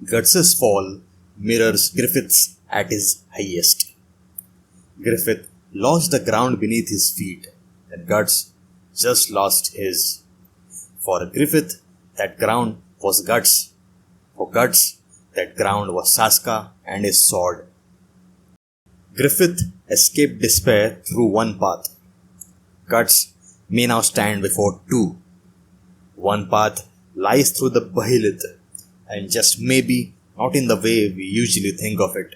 Guts' fall mirrors Griffith's at his highest. Griffith lost the ground beneath his feet, and Guts just lost his. For Griffith, that ground was Guts. For Guts, that ground was Casca and his sword. Griffith escaped despair through one path. Guts may now stand before two. One path lies through the Behelit, and just maybe not in the way we usually think of it.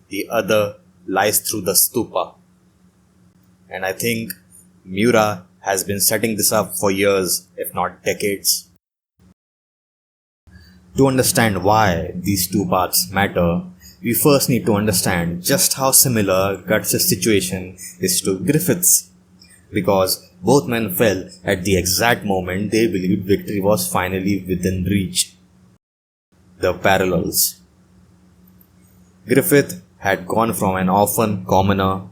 The other lies through the Stupa. And I think Miura has been setting this up for years, if not decades. To understand why these two paths matter, we first need to understand just how similar Guts' situation is to Griffith's, because both men fell at the exact moment they believed victory was finally within reach. The parallels. Griffith had gone from an orphan commoner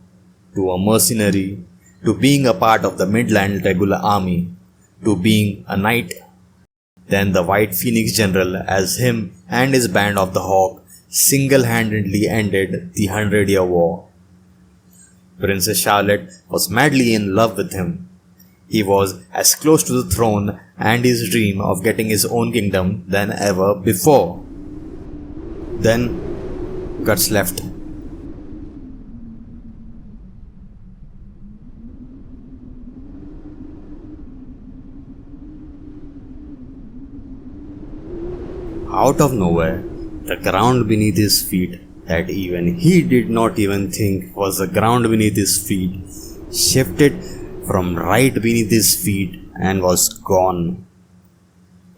to a mercenary to being a part of the Midland regular army to being a knight. Then the White Phoenix General, as him and his band of the Hawk, single-handedly ended the 100-Year War. Princess Charlotte was madly in love with him. He was as close to the throne and his dream of getting his own kingdom than ever before. Then Guts left. Out of nowhere, the ground beneath his feet, that even he did not even think was the ground beneath his feet, shifted from right beneath his feet and was gone.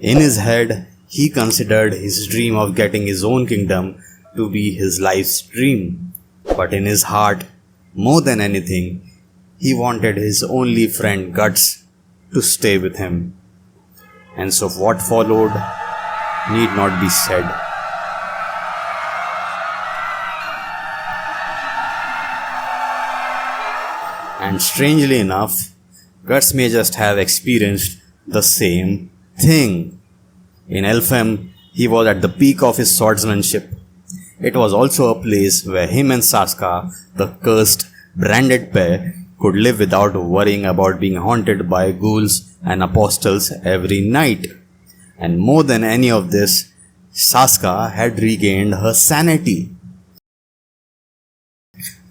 In his head, he considered his dream of getting his own kingdom to be his life's dream. But in his heart, more than anything, he wanted his only friend Guts to stay with him. And so what followed need not be said. And strangely enough, Guts may just have experienced the same thing. In Elfhem, he was at the peak of his swordsmanship. It was also a place where him and Casca, the cursed, branded pair, could live without worrying about being haunted by ghouls and apostles every night. And more than any of this, Casca had regained her sanity.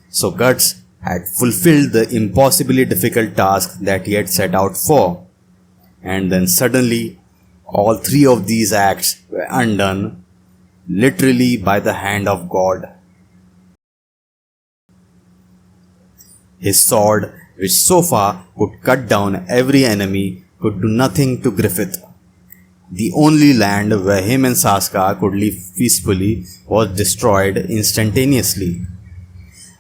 So Guts had fulfilled the impossibly difficult task that he had set out for. And then suddenly, all three of these acts were undone, literally by the hand of God. His sword, which so far could cut down every enemy, could do nothing to Griffith. The only land where him and Casca could live peacefully was destroyed instantaneously.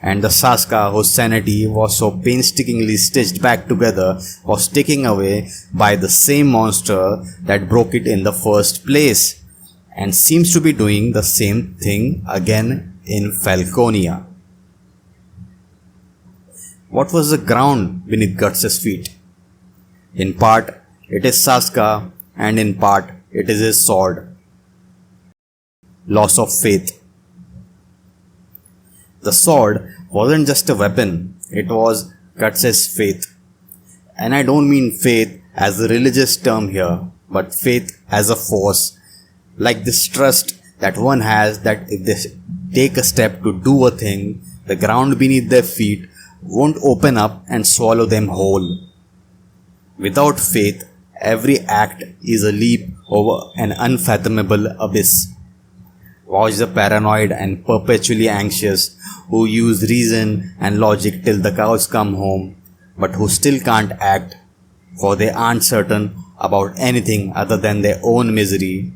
And the Casca, whose sanity was so painstakingly stitched back together, was taken away by the same monster that broke it in the first place, and seems to be doing the same thing again in Falconia. What was the ground beneath Guts' feet? In part, it is Casca, and in part, it is his sword. Loss of faith. The sword wasn't just a weapon, it was Guts' faith. And I don't mean faith as a religious term here, but faith as a force. Like this trust that one has that if they take a step to do a thing, the ground beneath their feet won't open up and swallow them whole. Without faith, every act is a leap over an unfathomable abyss. Watch the paranoid and perpetually anxious who use reason and logic till the cows come home, but who still can't act, for they aren't certain about anything other than their own misery.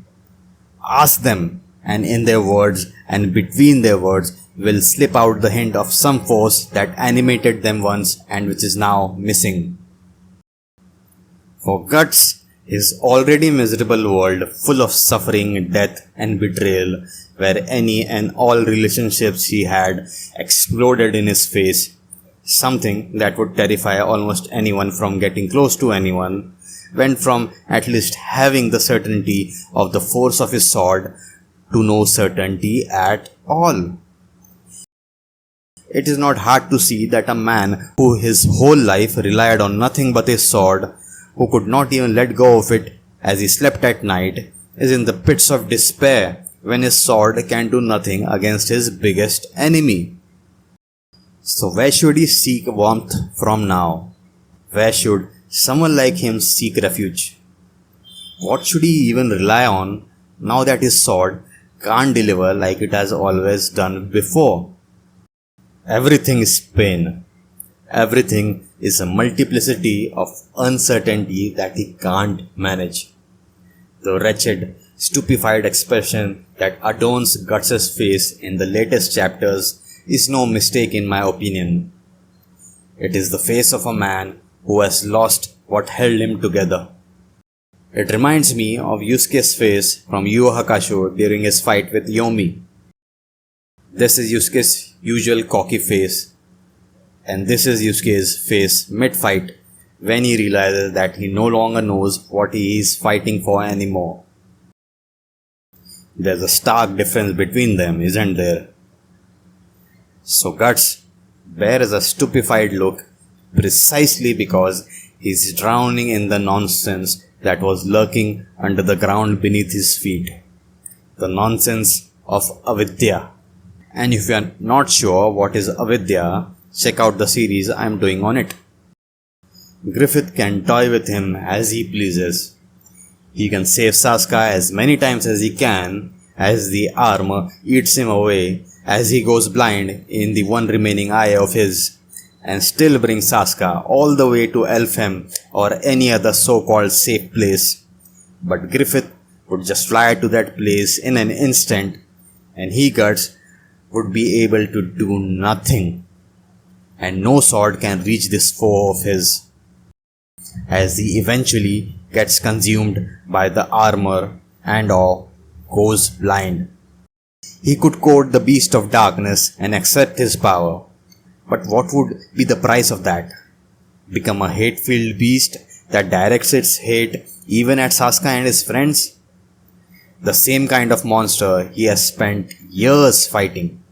Ask them, and in their words and between their words will slip out the hint of some force that animated them once and which is now missing. For Guts, his already miserable world full of suffering, death and betrayal, where any and all relationships he had exploded in his face, something that would terrify almost anyone from getting close to anyone, went from at least having the certainty of the force of his sword to no certainty at all. It is not hard to see that a man who his whole life relied on nothing but his sword, who could not even let go of it as he slept at night, is in the pits of despair when his sword can do nothing against his biggest enemy. So where should he seek warmth from now? Where should someone like him seek refuge? What should he even rely on now that his sword can't deliver like it has always done before? Everything is pain. Everything is a multiplicity of uncertainty that he can't manage. The wretched, stupefied expression that adorns Guts' face in the latest chapters is no mistake in my opinion. It is the face of a man who has lost what held him together. It reminds me of Yusuke's face from Yu Hakusho during his fight with Yomi. This is Yusuke's usual cocky face, and this is Yusuke's face mid-fight when he realizes that he no longer knows what he is fighting for anymore. There's a stark difference between them, isn't there? So Guts bears a stupefied look precisely because he's drowning in the nonsense that was lurking under the ground beneath his feet. The nonsense of avidya. And if you are not sure what is avidya, check out the series I am doing on it. Griffith can toy with him as he pleases. He can save Casca as many times as he can, as the armor eats him away, as he goes blind in the one remaining eye of his, and still bring Casca all the way to Elfhem or any other so-called safe place. But Griffith would just fly to that place in an instant, and he, Guts, would be able to do nothing. And no sword can reach this foe of his, as he eventually gets consumed by the armor and or goes blind. He could court the beast of darkness and accept his power. But what would be the price of that? Become a hate-filled beast that directs its hate even at Casca and his friends? The same kind of monster he has spent years fighting.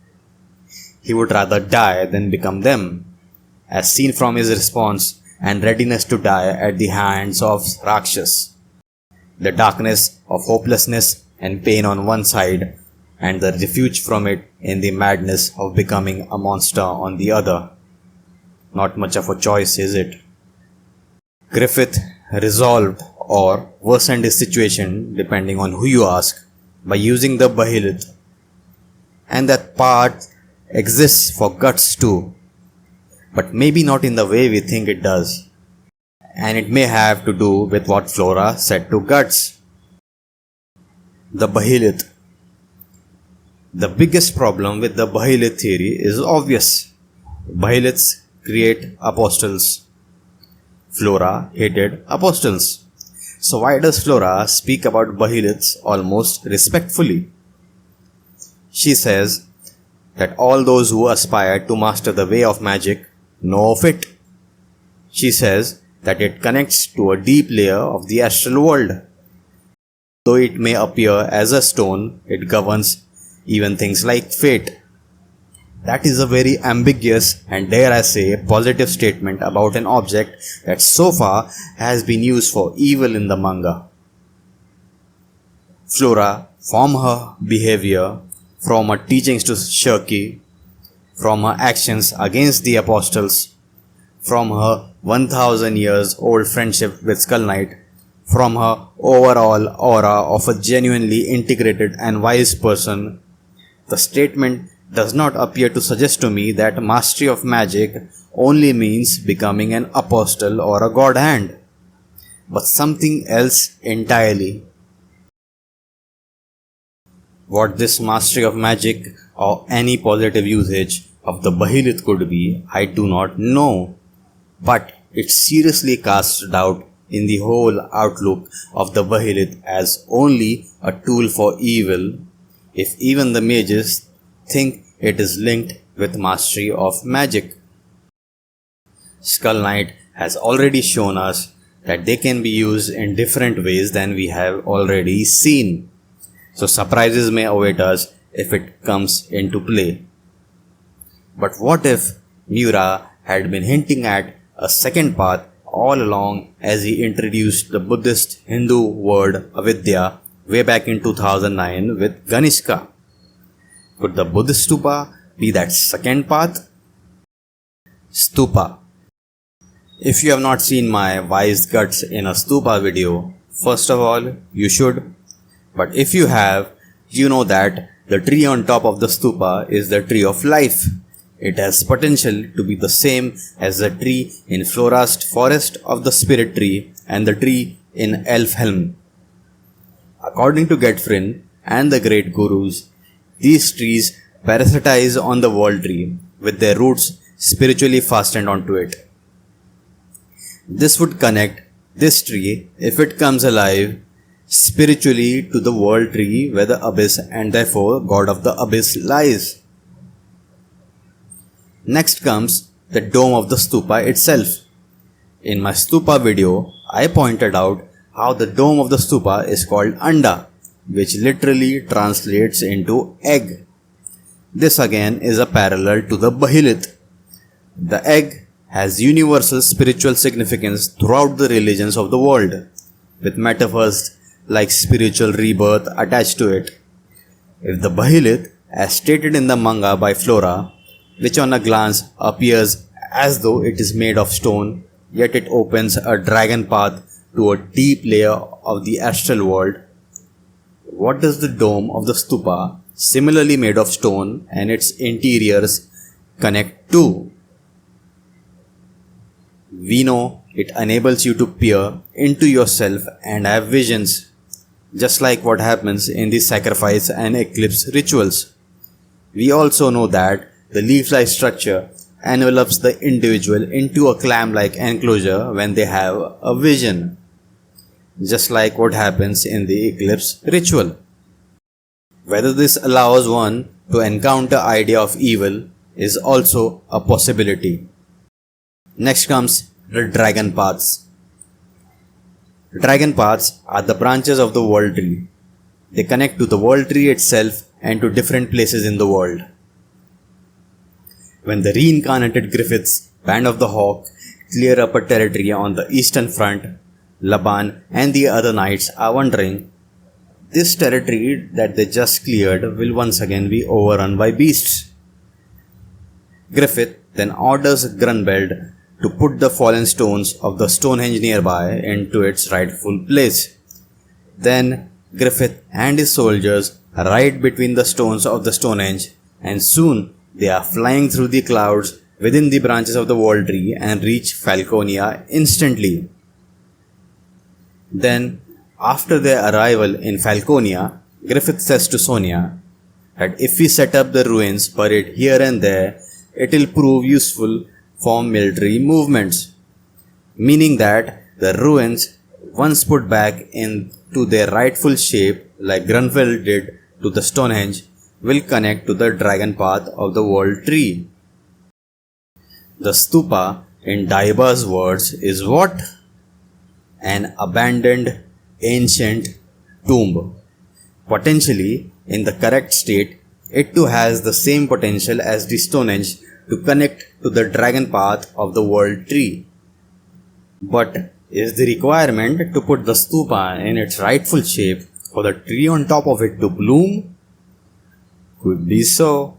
He would rather die than become them, as seen from his response and readiness to die at the hands of Rakshas. The darkness of hopelessness and pain on one side, and the refuge from it in the madness of becoming a monster on the other. Not much of a choice, is it? Griffith resolved or worsened his situation, depending on who you ask, by using the Behelit. And that part exists for Guts too, but maybe not in the way we think it does. And it may have to do with what Flora said to Guts. The Behelit. The biggest problem with the Behelit theory is obvious. Behelits create apostles. Flora hated apostles. So why does Flora speak about Behelits almost respectfully? She says that all those who aspire to master the way of magic know of it. She says that it connects to a deep layer of the astral world. Though it may appear as a stone, it governs even things like fate. That is a very ambiguous and, dare I say, positive statement about an object that so far has been used for evil in the manga. Flora, from her behavior, from her teachings to Shirky, from her actions against the apostles, from her 1000 years old friendship with Skull Knight, from her overall aura of a genuinely integrated and wise person, the statement does not appear to suggest to me that mastery of magic only means becoming an apostle or a god hand, but something else entirely. What this mastery of magic or any positive usage of the Behelit could be, I do not know, but it seriously casts doubt in the whole outlook of the Behelit as only a tool for evil, if even the mages think it is linked with mastery of magic. Skull Knight has already shown us that they can be used in different ways than we have already seen. so surprises may await us if it comes into play. But what if Miura had been hinting at a second path all along as he introduced the Buddhist Hindu word avidya way back in 2009 with Ganishka? Could the Buddhist Stupa be that second path? Stupa. If you have not seen my Wise Guts in a Stupa video, first of all, you should. But if you have, you know that the tree on top of the Stupa is the tree of life. It has potential to be the same as the tree in Florast forest of the spirit tree and the tree in Elfhelm. According to Getfrin and the great gurus, these trees parasitize on the world tree with their roots spiritually fastened onto it. This would connect this tree, if it comes alive, spiritually to the world tree where the abyss and therefore God of the abyss lies. Next comes the dome of the stupa itself. In my stupa video, I pointed out how the dome of the stupa is called Anda, which literally translates into egg. This again is a parallel to the Behelit. The egg has universal spiritual significance throughout the religions of the world, with metaphors like spiritual rebirth attached to it. If the Behelit, as stated in the manga by Flora, which on a glance appears as though it is made of stone, yet it opens a dragon path to a deep layer of the astral world, what does the dome of the stupa, similarly made of stone, and its interiors connect to? We know it enables you to peer into yourself and have visions, just like what happens in the sacrifice and eclipse rituals. We also know that the leaf-like structure envelops the individual into a clam-like enclosure when they have a vision, just like what happens in the eclipse ritual. Whether this allows one to encounter idea of evil is also a possibility. Next comes the Dragonpaths. Dragonpaths are the branches of the world tree. They connect to the world tree itself and to different places in the world. When the reincarnated Griffiths, Band of the Hawk, clear up a territory on the eastern front, Laban and the other knights are wondering, this territory that they just cleared will once again be overrun by beasts. Griffith then orders Grunbeld to put the fallen stones of the Stonehenge nearby into its rightful place. Then Griffith and his soldiers ride between the stones of the Stonehenge, and soon they are flying through the clouds within the branches of the world tree and reach Falconia instantly. Then, after their arrival in Falconia, Griffith says to Sonia that if we set up the ruins buried here and there, it will prove useful for military movements, meaning that the ruins, once put back into their rightful shape like Grunfeld did to the Stonehenge, will connect to the dragon path of the world tree. The stupa, in Daiba's words, is what? An abandoned ancient tomb. Potentially, in the correct state, it too has the same potential as the Stonehenge to connect to the dragon path of the world tree. But is the requirement to put the stupa in its rightful shape for the tree on top of it to bloom? Could be so.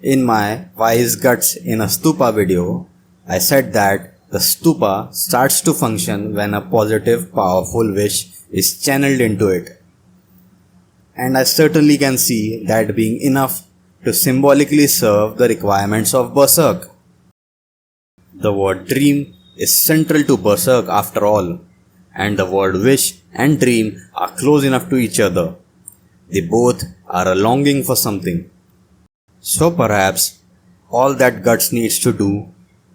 In my Wise Guts in a Stupa video, I said that the stupa starts to function when a positive, powerful wish is channeled into it. And I certainly can see that being enough to symbolically serve the requirements of Berserk. The word dream is central to Berserk after all, and the word wish and dream are close enough to each other. They both are a longing for something. So perhaps all that Guts needs to do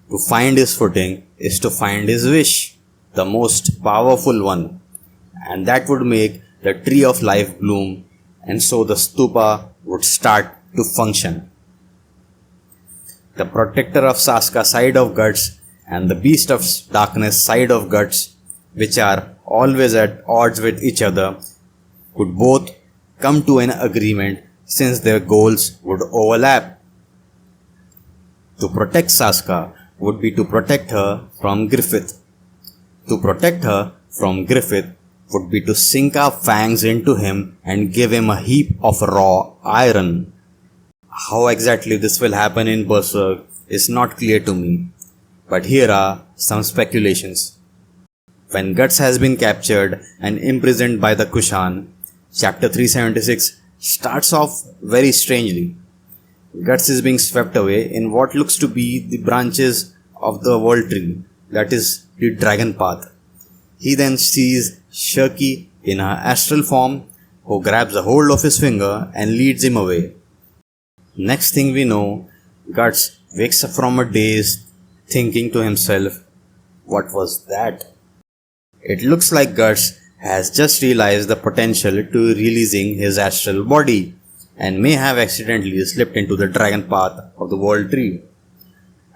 to find his footing is to find his wish, the most powerful one, and that would make the tree of life bloom, and so the stupa would start to function. The protector of Casca side of Guts and the beast of darkness side of Guts, which are always at odds with each other, could both come to an agreement since their goals would overlap. To protect Casca would be to protect her from Griffith. To protect her from Griffith would be to sink our fangs into him and give him a heap of raw iron. How exactly this will happen in Berserk is not clear to me, but here are some speculations. When Guts has been captured and imprisoned by the Kushan, chapter 376 starts off very strangely. Guts is being swept away in what looks to be the branches of the world tree, that is the dragon path. He then sees Shirky in her astral form, who grabs a hold of his finger and leads him away. Next thing we know, Guts wakes up from a daze, thinking to himself, what was that? It looks like Guts has just realized the potential to releasing his astral body and may have accidentally slipped into the dragon path of the world tree.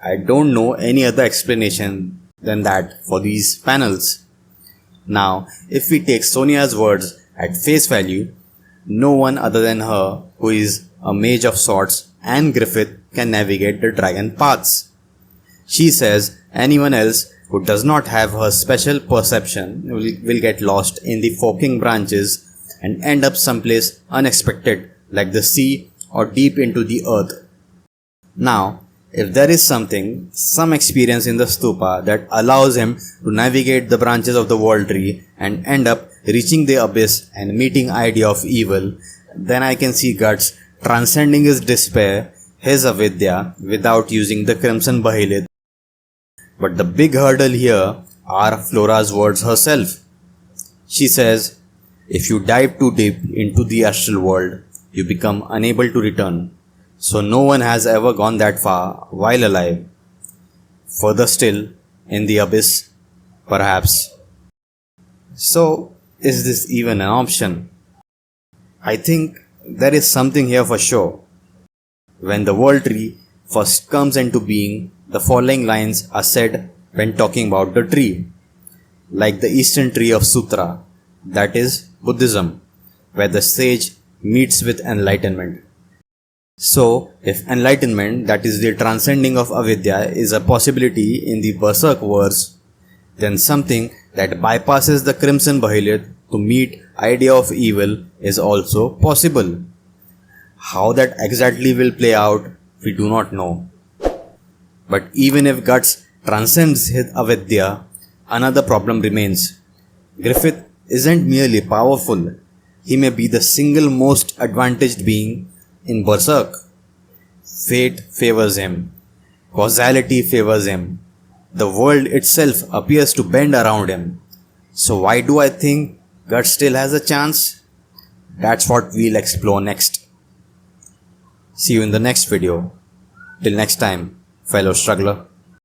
I don't know any other explanation than that for these panels. Now, if we take Sonia's words at face value, no one other than her, who is a mage of sorts, and Griffith can navigate the dragon paths. She says anyone else who does not have her special perception will get lost in the forking branches and end up someplace unexpected like the sea or deep into the earth. Now, if there is some experience in the Stupa that allows him to navigate the branches of the world tree and end up reaching the abyss and meeting idea of evil, then I can see Guts transcending his despair, his avidya, without using the crimson Behelit. But the big hurdle here are Flora's words herself. She says, if you dive too deep into the astral world, you become unable to return. So no one has ever gone that far while alive. Further still, in the abyss, perhaps. So, is this even an option? I think there is something here for sure. When the world tree first comes into being, the following lines are said when talking about the tree. Like the eastern tree of Sutra, that is Buddhism, where the sage meets with enlightenment. So, if enlightenment, that is the transcending of avidya, is a possibility in the Berserk verse, then something that bypasses the crimson Behelit to meet idea of evil is also possible. How that exactly will play out, we do not know. But even if Guts transcends his avidya, another problem remains. Griffith isn't merely powerful, he may be the single most advantaged being in Berserk. Fate favors him. Causality favors him. The world itself appears to bend around him. So why do I think Guts still has a chance? That's what we'll explore next. See you in the next video. Till next time, fellow struggler.